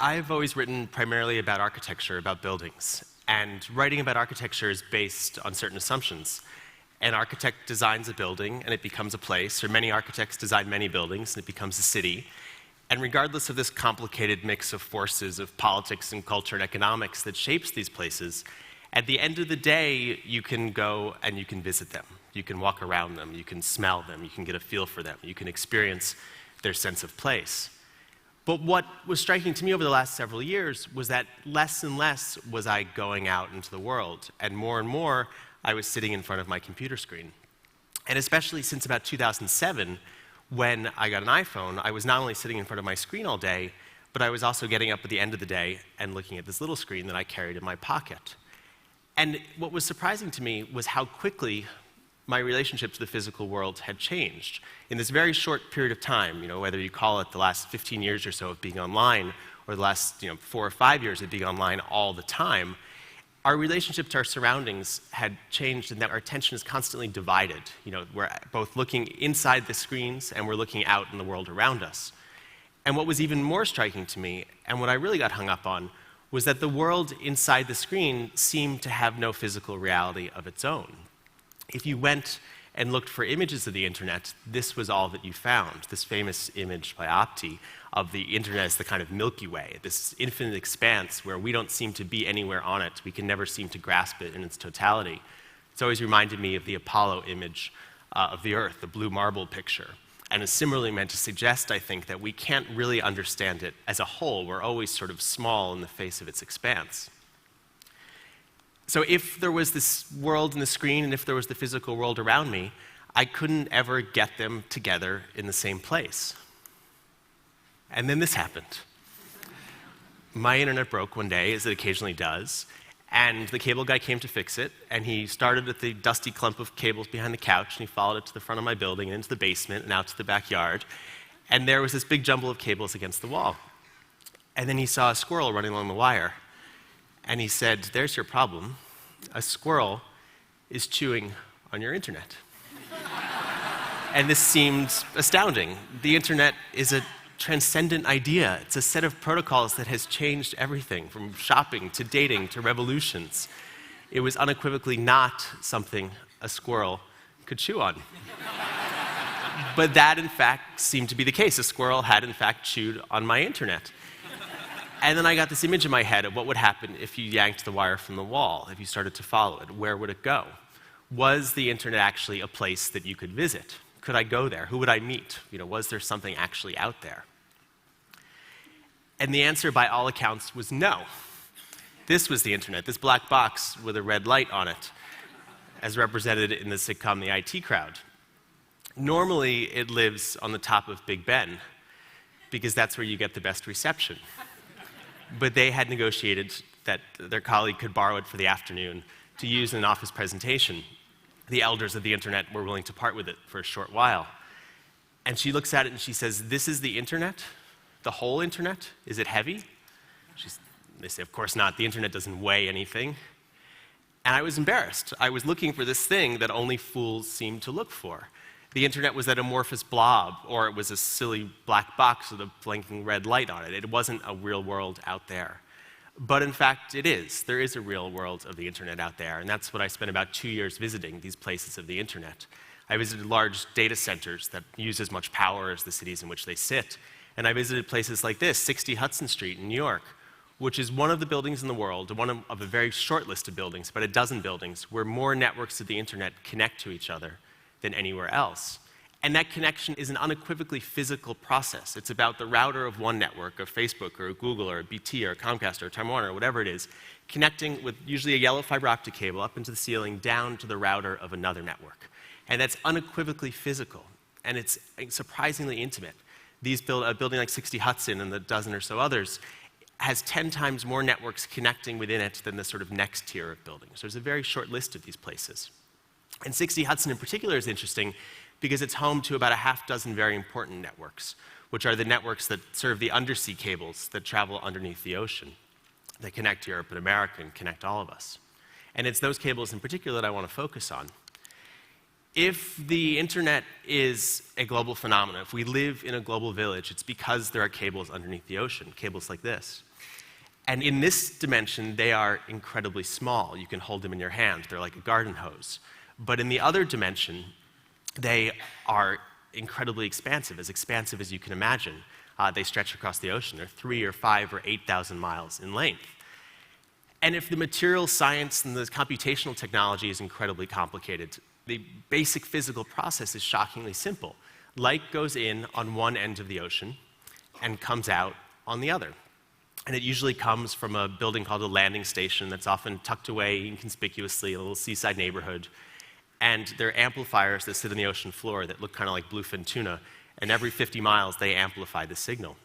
I've always written primarily about architecture, about buildings. And writing about architecture is based on certain assumptions. An architect designs a building and it becomes a place, or many architects design many buildings and it becomes a city. And regardless of this complicated mix of forces of politics and culture and economics that shapes these places, at the end of the day, you can go and you can visit them. You can walk around them, you can smell them, you can get a feel for them, you can experience their sense of place. But what was striking to me over the last several years was that less and less was I going out into the world, and more I was sitting in front of my computer screen. And especially since about 2007, when I got an iPhone, I was not only sitting in front of my screen all day, but I was also getting up at the end of the day and looking at this little screen that I carried in my pocket. And what was surprising to me was how quickly my relationship to the physical world had changed. In this very short period of time, whether you call it the last 15 years or so of being online, or the last 4 or 5 years of being online all the time, our relationship to our surroundings had changed in that our attention is constantly divided. We're both looking inside the screens and we're looking out in the world around us. And what was even more striking to me, and what I really got hung up on, was that the world inside the screen seemed to have no physical reality of its own. If you went and looked for images of the internet, this was all that you found. This famous image by Opti of the internet as the kind of Milky Way, this infinite expanse where we don't seem to be anywhere on it. We can never seem to grasp it in its totality. It's always reminded me of the Apollo image of the Earth, the blue marble picture. And is similarly meant to suggest, I think, that we can't really understand it as a whole. We're always sort of small in the face of its expanse. So if there was this world in the screen and if there was the physical world around me, I couldn't ever get them together in the same place. And then this happened. My internet broke one day, as it occasionally does, and the cable guy came to fix it, and he started at the dusty clump of cables behind the couch, and he followed it to the front of my building and into the basement and out to the backyard, and there was this big jumble of cables against the wall. And then he saw a squirrel running along the wire, and he said, "There's your problem. A squirrel is chewing on your internet." And this seemed astounding. The internet is a transcendent idea. It's a set of protocols that has changed everything, from shopping to dating to revolutions. It was unequivocally not something a squirrel could chew on. But that, in fact, seemed to be the case. A squirrel had, in fact, chewed on my internet. And then I got this image in my head of what would happen if you yanked the wire from the wall, if you started to follow it. Where would it go? Was the internet actually a place that you could visit? Could I go there? Who would I meet? Was there something actually out there? And the answer, by all accounts, was no. This was the internet, this black box with a red light on it, as represented in the sitcom The IT Crowd. Normally, it lives on the top of Big Ben, because that's where you get the best reception. But they had negotiated that their colleague could borrow it for the afternoon to use in an office presentation. The elders of the internet were willing to part with it for a short while. And she looks at it and she says, "This is the internet? The whole internet? Is it heavy?" They say, "Of course not. The internet doesn't weigh anything." And I was embarrassed. I was looking for this thing that only fools seem to look for. The internet was that amorphous blob, or it was a silly black box with a blinking red light on it. It wasn't a real world out there. But in fact, it is. There is a real world of the internet out there, and that's what I spent about 2 years visiting, these places of the internet. I visited large data centers that use as much power as the cities in which they sit, and I visited places like this, 60 Hudson Street in New York, which is one of the buildings in the world, one of a very short list of buildings, about a dozen buildings, where more networks of the internet connect to each other than anywhere else. And that connection is an unequivocally physical process. It's about the router of one network, of Facebook or Google or BT or Comcast or Time Warner or whatever it is, connecting with usually a yellow fiber optic cable up into the ceiling down to the router of another network. And that's unequivocally physical, and it's surprisingly intimate. A building like 60 Hudson and the dozen or so others has 10 times more networks connecting within it than the sort of next tier of buildings. There's a very short list of these places. And 60 Hudson in particular is interesting because it's home to about a half dozen very important networks, which are the networks that serve the undersea cables that travel underneath the ocean, that connect Europe and America and connect all of us. And it's those cables in particular that I want to focus on. If the internet is a global phenomenon, if we live in a global village, it's because there are cables underneath the ocean, cables like this. And in this dimension, they are incredibly small. You can hold them in your hand. They're like a garden hose. But in the other dimension, they are incredibly expansive as you can imagine. They stretch across the ocean. They're 3 or 5 or 8,000 miles in length. And if the material science and the computational technology is incredibly complicated, the basic physical process is shockingly simple. Light goes in on one end of the ocean and comes out on the other. And it usually comes from a building called a landing station that's often tucked away inconspicuously in a little seaside neighborhood. And there are amplifiers that sit on the ocean floor that look kind of like bluefin tuna, and every 50 miles they amplify the signal.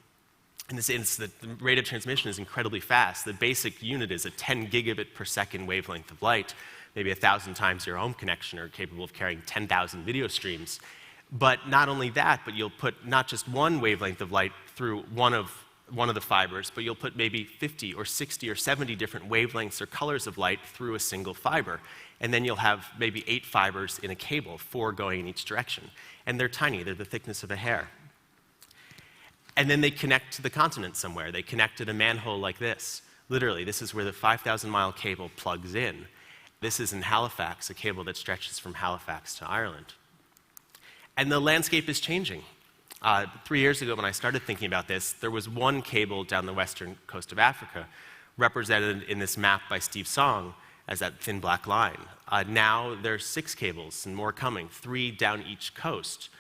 And the rate of transmission is incredibly fast. The basic unit is a 10 gigabit per second wavelength of light, maybe 1,000 times your home connection, are capable of carrying 10,000 video streams. But not only that, but you'll put not just one wavelength of light through one of the fibers, but you'll put maybe 50 or 60 or 70 different wavelengths or colors of light through a single fiber. And then you'll have maybe 8 fibers in a cable, 4 going in each direction. And they're tiny, they're the thickness of a hair. And then they connect to the continent somewhere. They connect at a manhole like this. Literally, this is where the 5,000-mile cable plugs in. This is in Halifax, a cable that stretches from Halifax to Ireland. And the landscape is changing. 3 years ago, when I started thinking about this, there was one cable down the western coast of Africa, represented in this map by Steve Song as that thin black line. Now there's 6 cables and more coming, 3 down each coast.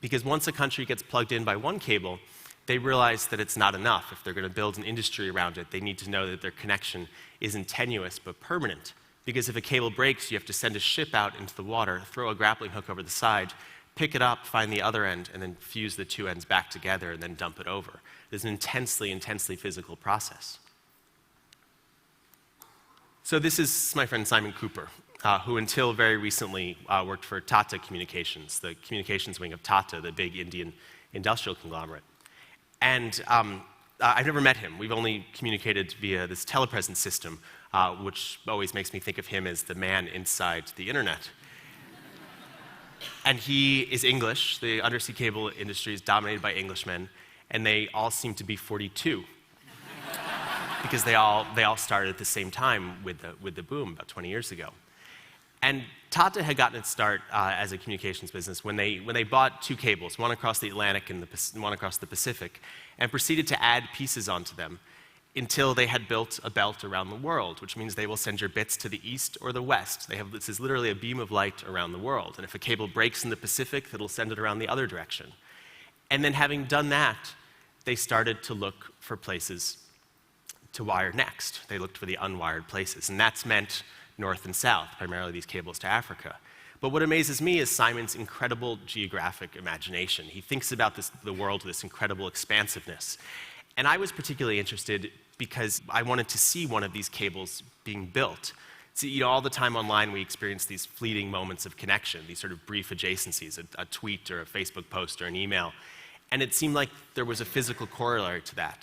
Because once a country gets plugged in by one cable, they realize that it's not enough. If they're going to build an industry around it, they need to know that their connection isn't tenuous but permanent. Because if a cable breaks, you have to send a ship out into the water, throw a grappling hook over the side, pick it up, find the other end, and then fuse the 2 ends back together and then dump it over. It's an intensely, intensely physical process. So this is my friend Simon Cooper, who until very recently worked for Tata Communications, the communications wing of Tata, the big Indian industrial conglomerate. And I've never met him. We've only communicated via this telepresence system, which always makes me think of him as the man inside the internet. And he is English. The undersea cable industry is dominated by Englishmen, and they all seem to be 42. Because they all started at the same time with the boom about 20 years ago. And Tata had gotten its start as a communications business when they bought 2 cables, one across the Atlantic and one across the Pacific, and proceeded to add pieces onto them until they had built a belt around the world, which means they will send your bits to the east or the west. This is literally a beam of light around the world. And if a cable breaks in the Pacific, it'll send it around the other direction. And then having done that, they started to look for places to wire next. They looked for the unwired places, and that's meant north and south, primarily these cables to Africa. But what amazes me is Simon's incredible geographic imagination. He thinks about the world with this incredible expansiveness. And I was particularly interested because I wanted to see one of these cables being built. See, all the time online we experience these fleeting moments of connection, these sort of brief adjacencies, a tweet or a Facebook post or an email. And it seemed like there was a physical corollary to that.